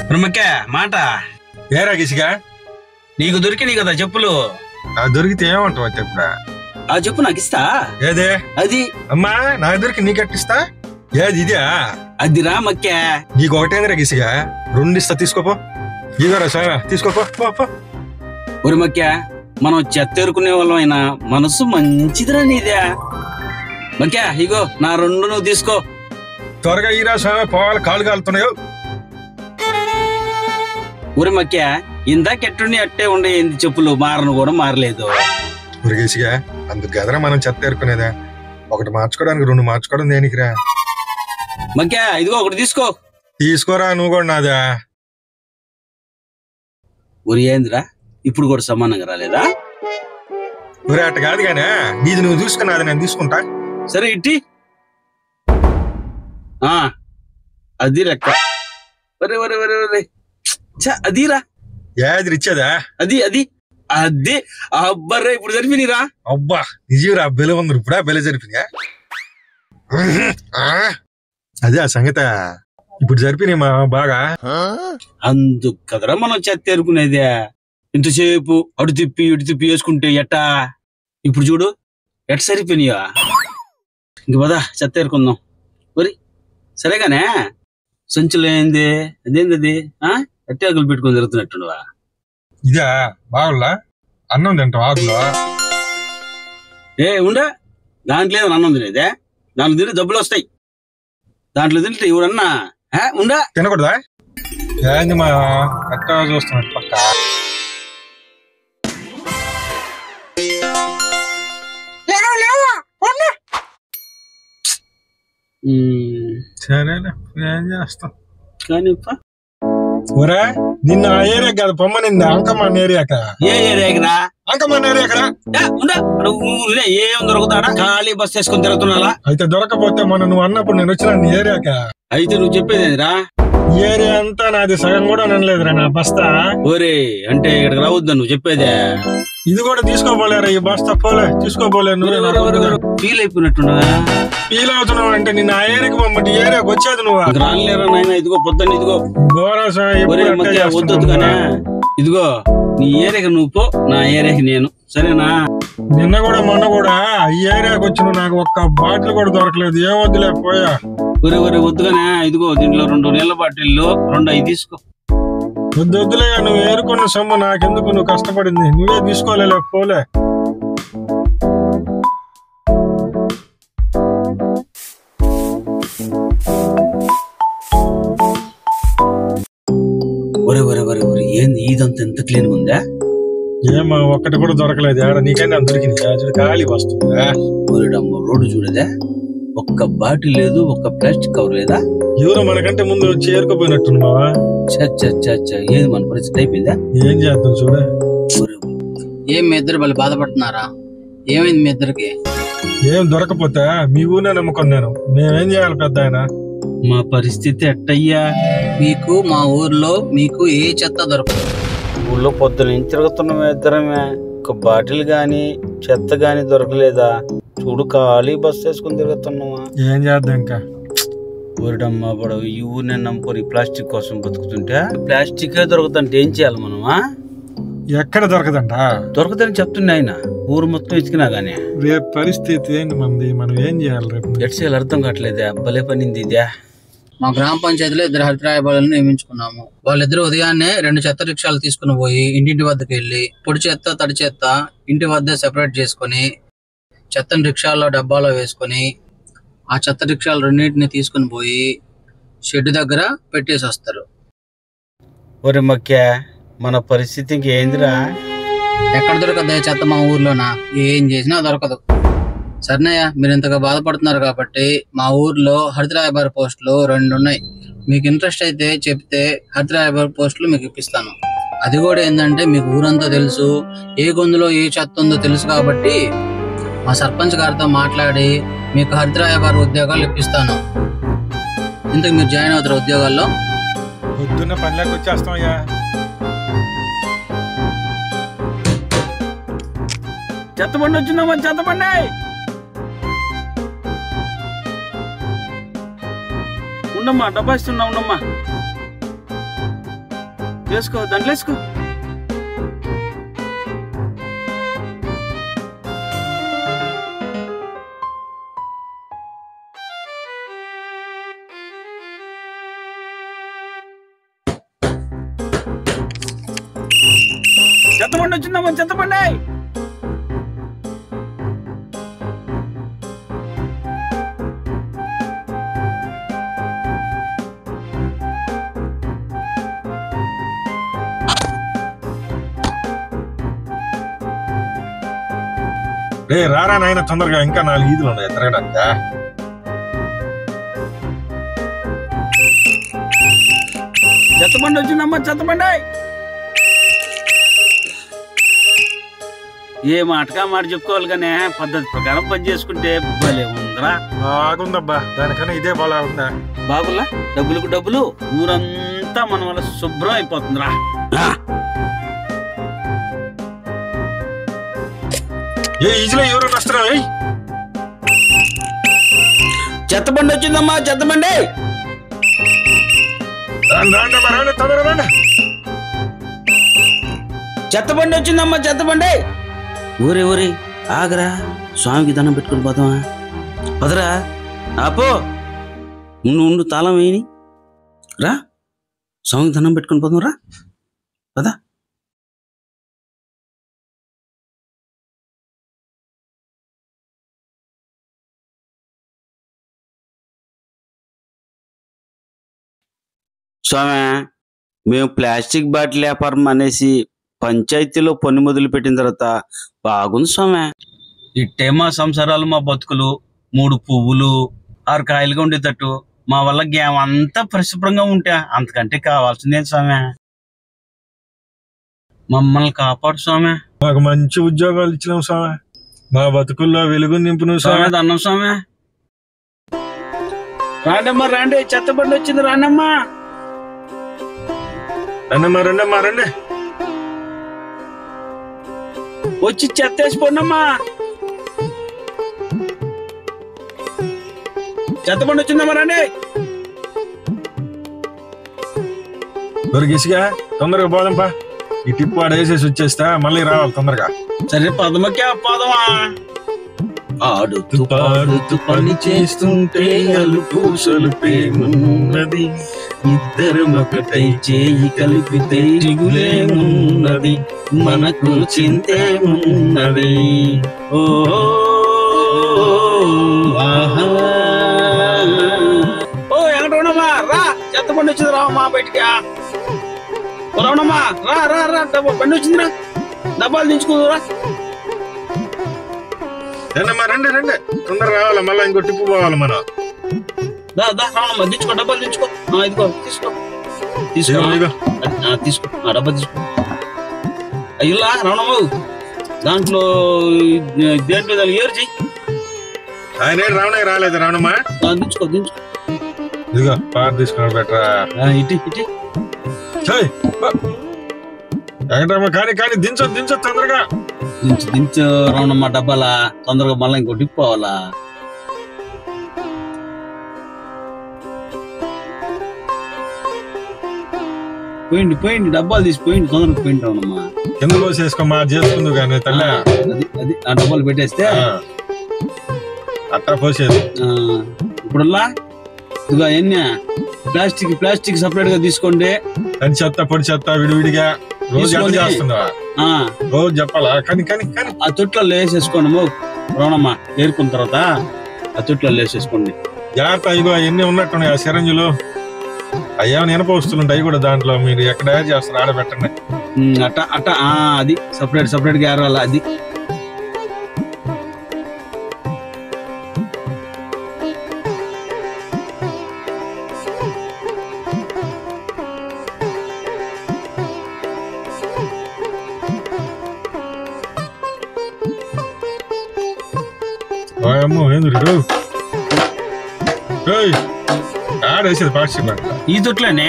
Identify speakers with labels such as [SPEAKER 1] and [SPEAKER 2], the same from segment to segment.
[SPEAKER 1] బ్రహ్మక్కే మాట
[SPEAKER 2] ఏరా గిసిగా
[SPEAKER 1] నీకు దొరికినాయి కదా చెప్పులు.
[SPEAKER 2] దొరికితే ఏమంటావు ఇప్పుడు?
[SPEAKER 1] ఆ చెప్పు నాకు ఇస్తా.
[SPEAKER 2] ఏదే
[SPEAKER 1] అది
[SPEAKER 2] అమ్మా నాకు దొరికి నీకెట్టిస్తా? ఏది ఇదే?
[SPEAKER 1] అదిరా మక్కే.
[SPEAKER 2] నీకు ఒకటేందిరా గిసిగా, రెండు ఇస్తా తీసుకోపో. ఇదోరా సార్ తీసుకోపో.
[SPEAKER 1] ఒరి మక్కే, మనం చెత్త ఎరుకునే వాళ్ళం అయినా మనసు మంచిదిరా నీదే. మక్కే ఇగో నా రెండు నువ్వు తీసుకో.
[SPEAKER 2] త్వరగా ఈరా సార్, పోవాలి, కాళ్ళు కాలుతున్నాయో.
[SPEAKER 1] ఊరి మక్కే, ఇందాకెట్టుండి అట్టే ఉండే చెప్పులు మారను కూడా మారలేదు.
[SPEAKER 2] ఉరిగేసిగా అందుకు గదరా మనం చెత్త ఎరుకునేదా. ఒకటి మార్చుకోవడానికి రెండు మార్చుకోవడం దేనికిరా?
[SPEAKER 1] మక్కే ఇదిగో ఒకటి
[SPEAKER 2] తీసుకోరా నువ్వు కూడా నాదా.
[SPEAKER 1] ఊరి ఏందిరా ఇప్పుడు కూడా సమానంగా రాలేదా?
[SPEAKER 2] ఊరే అట్ట కాదు గానే, నీది నువ్వు చూసుకున్నది నేను తీసుకుంటా.
[SPEAKER 1] సరే ఇట్టి అది లెక్క. అదిరా
[SPEAKER 2] ఏది ఇచ్చేదా?
[SPEAKER 1] అది అబ్బర్రా ఇప్పుడు జరిపినరా.
[SPEAKER 2] అబ్బా నిజీరా బెల ఉంది ఇప్పుడా బెల జరిపినా. అదే ఆ సంగత ఇప్పుడు జరిపినాయి మా బాగా.
[SPEAKER 1] అందుకు కదరా మనం చెత్త ఎరుకునేదే. ఇంతసేపు అటు తిప్పి ఇటు తిప్పి వేసుకుంటే ఎట్టా? ఇప్పుడు చూడు ఎట్ట సరిపోయినాయా. ఇంక పదా చెత్త ఎరుకుందాం. మరి సరేగానే సంచులు ఏంది? అదేంది అట్టి ఆకులు పెట్టుకొని తిరుగుతున్నట్టువా?
[SPEAKER 2] ఇదే బాగులా అన్నం తింటాం ఆకులో.
[SPEAKER 1] ఉండ దాంట్లో ఏదో అన్నం తినేదే. దాంట్లో తింటే డబ్బులు వస్తాయి. దాంట్లో తింటే ఎవరన్నా ఉండా
[SPEAKER 2] తినకూడదా? ఏంది మా అట్ట చూస్తున్నట్టు పక్క. సరేలే ఏం చేస్తాం
[SPEAKER 1] కానీ.
[SPEAKER 2] ఊరా నిన్న ఆ ఏరియా కాదు పొమ్మనింది, అంకమ్మ ఏరియాక.
[SPEAKER 1] ఏ ఏరియాకిరా?
[SPEAKER 2] అంకమ్మ ఏరియాకరా.
[SPEAKER 1] ఏం దొరుకుతాడా? ఖాళీ బస్ వేసుకొని తిరుగుతున్నా.
[SPEAKER 2] అయితే దొరకపోతే మొన్న నువ్వు అన్నప్పుడు నేను వచ్చిన నీ ఏరియాక.
[SPEAKER 1] అయితే నువ్వు చెప్పేదేరా?
[SPEAKER 2] ఏరియా అంతా నాది సగం కూడా ననలేదురా నా బస్తా.
[SPEAKER 1] ఓరే అంటే ఇక్కడికి రావద్దా నువ్వు చెప్పేదే?
[SPEAKER 2] ఇది కూడా తీసుకోపోలేరా ఈ బస్తా. పోలే తీసుకోపోలే.
[SPEAKER 1] ఫీల్ అయిపోయినట్టున్నా.
[SPEAKER 2] ఫీల్ అవుతున్నావు అంటే నిన్న ఆ ఏరియాకి పంపటి ఏరియాకి వచ్చేది నువ్వు.
[SPEAKER 1] రాలేరా నాయన. ఇదిగో పొద్దున్న ఇదిగో వద్దు కానీ ఇదిగో నీ ఏరియాకి నువ్వు పో, నా ఏరియాకి నేను. సరేనా?
[SPEAKER 2] నిన్న కూడా మొన్న కూడా ఈ ఏరియాకి వచ్చిన నాకు ఒక్క బాటిల్ కూడా దొరకలేదు. ఏం వద్దులే పోయా.
[SPEAKER 1] ఒరే వద్దుగానే ఇదిగో దీంట్లో 2 నీళ్ళ బాటిల్లో 2 అవి తీసుకో.
[SPEAKER 2] వద్దులే నువ్వు ఏరుకున్న సొమ్ము నాకెందుకు, నువ్వు కష్టపడింది నువ్వే తీసుకోలే పోలే.
[SPEAKER 1] ఒరే ఏంది ఇదంతా ఎంత క్లీన్ ఉందా?
[SPEAKER 2] ఏమా ఒక్కటి కూడా దొరకలేదు. నీకైనా దొరికింది ఖాళీ వస్తుందా?
[SPEAKER 1] రోడ్డు చూడదా? ఒక్క బాటిల్ లేదు, ఒక్క ప్లాస్టిక్ కవర్ లేదా?
[SPEAKER 2] ఎవరో మనకంటే ముందు వచ్చి ఏరుకోపోయినట్టున్నావా?
[SPEAKER 1] ఏది మన పరిస్థితి అయిపోయిందా?
[SPEAKER 2] ఏం చేద్దాం చూడ.
[SPEAKER 3] ఏం మీ ఇద్దరు వాళ్ళు బాధపడుతున్నారా? ఏమైంది మీ ఇద్దరికి?
[SPEAKER 2] ఏం దొరకపోతే మీ ఊరినే నమ్ముకున్నాను. మేమేం చేయాలి పెద్ద ఆయన?
[SPEAKER 1] మా పరిస్థితి ఎట్టయ్యా?
[SPEAKER 3] మీకు మా ఊర్లో మీకు ఏ చెత్త దొరకదు.
[SPEAKER 1] ఊళ్ళో పొద్దున తిరుగుతున్నాం ఇద్దరమే. ఒక బాటిల్ గాని చెత్త గాని దొరకలేదా? చూడు ఖాళీ బస్ వేసుకుని తిరుగుతున్నావా?
[SPEAKER 2] ఏం చేద్దాం ఇంకా?
[SPEAKER 1] ఊరిడమ్మా పడవ ఈ ఊరిని నమ్ముకొని ప్లాస్టిక్ కోసం బతుకుతుంటే ప్లాస్టిక్ దొరుకుతుంటే ఏం చేయాలి మనమా?
[SPEAKER 2] ఎక్కడ దొరకదంట?
[SPEAKER 1] దొరకదని చెప్తున్నా ఆయన. ఊరు మొత్తం ఇచ్చినా గానీ
[SPEAKER 2] రేపు పరిస్థితి ఏంటి మంది? మనం ఏం చేయాలి రేపు?
[SPEAKER 1] ఎట్ చేయాలి అర్థం కావట్లేదా? భలే పనింది ఇదే.
[SPEAKER 3] మా గ్రామ పంచాయతీలో 2 హరితరాయబాలను నియమించుకున్నాము. వాళ్ళిద్దరు ఉదయాన్నే 2 చెత్త రిక్షాలు తీసుకుని పోయి ఇంటింటి వద్దకు వెళ్ళి పొడి చెత్త తడి చెత్త ఇంటి వద్ద సెపరేట్ చేసుకుని చెత్తని రిక్షాల్లో డబ్బాలో వేసుకొని ఆ చెత్త రిక్షాలు 2 తీసుకుని పోయి షెడ్ దగ్గర పెట్టేసి వస్తారు.
[SPEAKER 1] ఒరే మక్కే మన పరిస్థితి ఇంకేందిరా?
[SPEAKER 3] ఎక్కడ దొరకదు చెత్త మా ఊర్లోనా? ఏం చేసినా దొరకదు. సరేనయ్య, మీరు ఇంతగా బాధపడుతున్నారు కాబట్టి మా ఊర్లో హరితరాయబారి పోస్టులు 2 ఉన్నాయి. మీకు ఇంట్రెస్ట్ అయితే చెప్తే హరితరాయబారి పోస్టులు మీకు ఇప్పిస్తాను. అది కూడా ఏంటంటే మీకు ఊరంతా తెలుసు, ఏ గొంతులో ఏ చెత్త ఉందో తెలుసు కాబట్టి మా సర్పంచ్ గారితో మాట్లాడి మీకు హరితరాయబారి ఉద్యోగాలు ఇప్పిస్తాను. ఇంతకు మీరు జాయిన్ అవుతారు ఉద్యోగాల్లో?
[SPEAKER 2] పొద్దున్న పనిలోకి వచ్చేస్తామయ్యా.
[SPEAKER 1] చెత్తబండి వచ్చిందమ్మా, చెత్తబండి. ఉండమ్మా, డబ్బా ఇస్తున్నా, ఉండమ్మా. వేసుకో దాంట్లో వేసుకో. చెత్తబండి వచ్చిందమ్మా, చెత్తబండి.
[SPEAKER 2] రే రారా నాయన తొందరగా, ఇంకా 4 ఈదులు ఉన్నాయి తిరగడానిక.
[SPEAKER 1] చెత్తబండి వచ్చిందమ్మా, చెత్తబండి. ఏ మాటగా మాట చెప్పుకోవాలి కానీ పద్ధతి ప్రకారం పని చేసుకుంటే భలే ఉందిరా.
[SPEAKER 2] బాగుందబ్బా, దానికన్నా ఇదే బాగా ఉందా.
[SPEAKER 1] బాగులా డబ్బులకు డబ్బులు, ఊరంతా మన వల్ల శుభ్రం అయిపోతుందిరా.
[SPEAKER 2] ఏ ఈజీలో ఎవరు వస్తారా?
[SPEAKER 1] చెత్తబండి వచ్చిందమ్మా, చెత్తబండి. చెత్తబండి వచ్చిందమ్మా, చెత్తబండి. ఊరే ఊరే ఆగరా, స్వామికి దండం పెట్టుకుని పోతావా? పదరా, ఆపో. ఉండు తాళం వేయని రా, స్వామికి దండం పెట్టుకుని పోతాం రా, పదా. స్వామి, మేము ప్లాస్టిక్ బాటిల్ వ్యాపారం అనేసి పంచాయతీలో పన్ను మొదలు పెట్టిన తర్వాత బాగుంది స్వామి. ఇట్టే మా సంసారాలు, మా బతుకులు 3 పువ్వులు 6 కాయలుగా ఉండేటట్టు మా వల్ల గ్యామ్ అంతా పరిశుభ్రంగా ఉంటే అంతకంటే కావాల్సిందే స్వామి. మమ్మల్ని కాపాడు స్వామి.
[SPEAKER 2] మాకు మంచి ఉద్యోగాలు ఇచ్చినాం స్వామి, మా బతుకుల్లో వెలుగు నింపును స్వామి.
[SPEAKER 1] అన్నం స్వామి. రాండమ్మా రండి, చెత్తబండి వచ్చింది, రాండమ్మా.
[SPEAKER 2] రండమ్మా రండమ్మా రండి.
[SPEAKER 1] వచ్చి చెత్తేసిపోండమ్మా. చెత్తబండి వచ్చిందమ్మా, రండి.
[SPEAKER 2] దొరికిసిగా తొందరగా పోదాంపా. ఈ టిప్పు ఆడ వేసేసి వచ్చేస్తా, మళ్ళీ రావాలి తొందరగా.
[SPEAKER 1] సరే పదమకే పోదామా. ఆడుతూ పాడుతూ పని చేస్తుంటే అలుపు సొలుపేమున్నది, ఇద్దరం ఒకటై చేయి కలిపితే దిగులేమున్నది, మనకు చింతేమున్నది. ఓ ఓ ఎక్కడమ్మా, రా చెత్తబండి వచ్చింది, రావమ్మా బయటికి. రావణమ్మా, రా రా రా, బండి వచ్చిందిరా, డబ్బాలు దించుకుందురా.
[SPEAKER 2] రండమ్మా రండి రండి, తొందరగా రావాలి, మళ్ళీ ఇంకో టిప్పు పోవాలి మనం.
[SPEAKER 1] రావణమ్మా, దించుకో, డబ్బాలు దించుకో. ఇదిగో తీసుకో, తీసుకో, తీసుకో, డబ్బా తీసుకో. అయ్యులా రావణమ్మ, దాంట్లో దేంట్లో ఏరు చెయ్యి.
[SPEAKER 2] ఆయన రావణయ్య రాలేదు, రావణమ్మా
[SPEAKER 1] దించుకో, దించుకో.
[SPEAKER 2] ఇదిగో పాట తీసుకున్నాడు బెటరా.
[SPEAKER 1] ఇటీ ఇటీ
[SPEAKER 2] ఎక్కడమ్మా, కానీ కానీ దించొద్దు దించొద్దు తొందరగా.
[SPEAKER 1] దించు రావణమ్మ, డబ్బాలా తొందరగా మళ్ళీ ఇంకో టిప్ పోవాలా. పోయింది డబ్బాలు తీసిపోయింది, తొందరగా పోయింది రావణమ్మ.
[SPEAKER 2] కింద పోసేసుకోమా, చేసుకుందు కానీ తల్లి.
[SPEAKER 1] అది ఆ డబ్బాలు పెట్టేస్తే
[SPEAKER 2] అట్టా పోసేది.
[SPEAKER 1] ఇప్పుడల్లా ఇదిగో ఎన్ని ప్లాస్టిక్ సపరేట్ గా తీసుకోండి.
[SPEAKER 2] తడి చెత్త పొడి చెత్త విడివిడిగా రోజు ఎంత చేస్తుందా, రోజు చెప్పాలా. కానీ కానీ కానీ
[SPEAKER 1] ఆ తొట్లలో వేసేసుకోండి రావణమ్మ, ఏరుకున్న తర్వాత ఆ తొట్లలో వేసేసుకోండి.
[SPEAKER 2] జాగ్రత్త. ఇగో అవన్నీ ఉన్నట్టున్నాయి ఆ సిరంజులు, అయ్యా ఇనప వస్తువులు ఉంటాయి కూడా దాంట్లో. మీరు ఎక్కడ చేస్తారు ఆడబెట్టండి.
[SPEAKER 1] అట్ట అది సపరేట్ గా ఏరాలి. అది
[SPEAKER 2] అమ్మో ఏంది ఆడేసేది పార్టిసిపెంట్
[SPEAKER 1] ఈ తొట్లోనే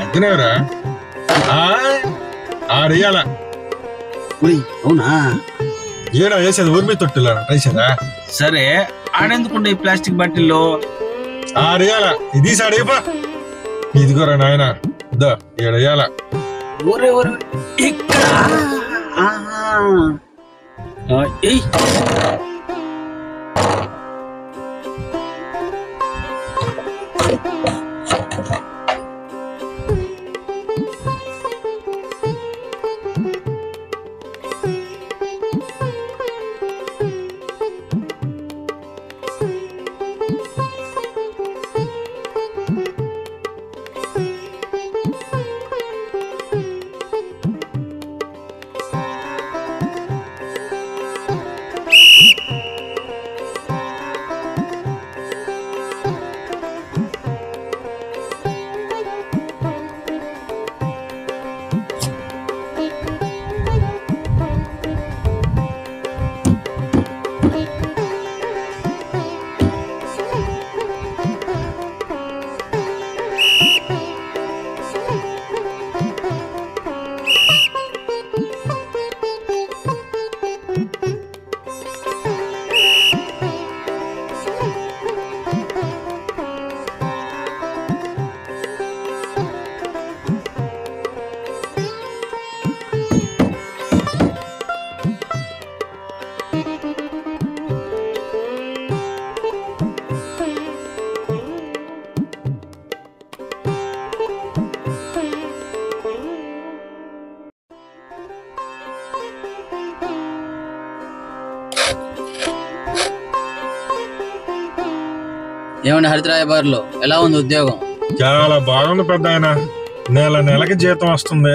[SPEAKER 2] అంతనేవరా ఆడేయాల.
[SPEAKER 1] అవునా,
[SPEAKER 2] ఏడా వేసేది ఊర్మి తొట్టులా వేసేదా.
[SPEAKER 1] సరే ఆడెందుకుండే ఈ ప్లాస్టిక్ బాటిల్లో
[SPEAKER 2] ఆడేయాల. ఇది సాడేపా, ఇదిగోరా నాయన, ఏడేయాల.
[SPEAKER 1] ఊరే ఊరే ఇక్కడ ఆహా. ఏయ్
[SPEAKER 3] ఏమండి హరితరాయబారిలో ఎలా ఉంది ఉద్యోగం?
[SPEAKER 2] చాలా బాగుంది పెద్ద ఆయన. నెలకి జీతం వస్తుంది,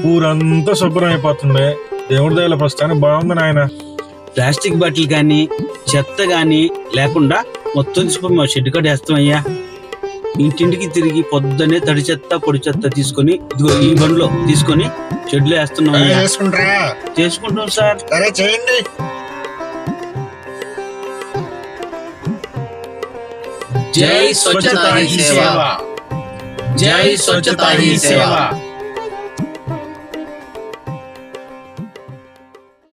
[SPEAKER 2] ఊరంతా శుభ్రం అయిపోతుంది. దేవుడి దయల ప్రస్తుతానికి బాగుంది నాయన.
[SPEAKER 1] ప్లాస్టిక్ బాటిల్ కానీ చెత్త కానీ లేకుండా మొత్తం తీసుకొని మా షెడ్ కట్టేస్తాం అయ్యా. ఇంటింటికి తిరిగి పొద్దునే తడి చెత్త పొడి చెత్త తీసుకొని ఇదిగో ఈ బండిలో తీసుకొని షెడ్ లో వేస్తున్నాం అయ్యా. చేసుకుంటాం సార్.
[SPEAKER 4] సరే చేయండి.
[SPEAKER 3] జై స్వచ్ఛతా హీ సేవ. జై స్వచ్ఛతా హీ సేవ.